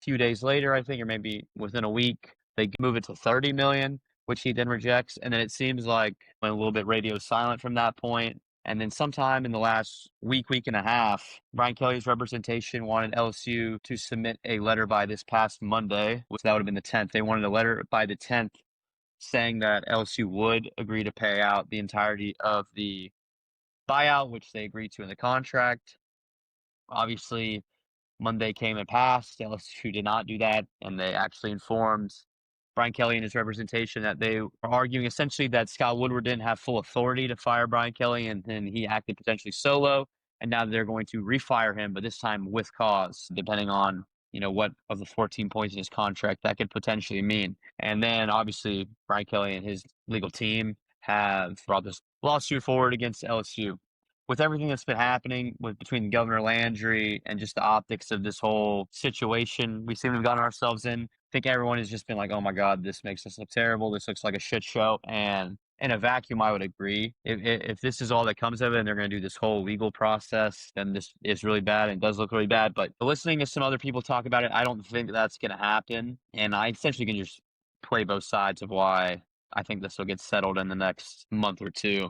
few days later, I think, or maybe within a week, they move it to 30 million, which he then rejects. And then it seems like went a little bit radio silent from that point. And then sometime in the last week and a half, Brian Kelly's representation wanted LSU to submit a letter by this past Monday, which that would have been the 10th. They wanted a letter by the 10th saying that LSU would agree to pay out the entirety of the buyout, which they agreed to in the contract. Obviously, Monday came and passed. LSU did not do that, and they actually informed Brian Kelly and his representation that they were arguing essentially that Scott Woodward didn't have full authority to fire Brian Kelly, and then he acted potentially solo. And now they're going to refire him, but this time with cause, depending on what of the 14 points in his contract that could potentially mean. And then obviously Brian Kelly and his legal team have brought this lawsuit forward against LSU. With everything that's been happening between Governor Landry and just the optics of this whole situation we seem to have gotten ourselves in, I think everyone has just been like, oh my God, this makes us look terrible. This looks like a shit show. And in a vacuum, I would agree. If this is all that comes of it and they're going to do this whole legal process, then this is really bad and does look really bad. But listening to some other people talk about it, I don't think that's going to happen. And I essentially can just play both sides of why I think this will get settled in the next month or two.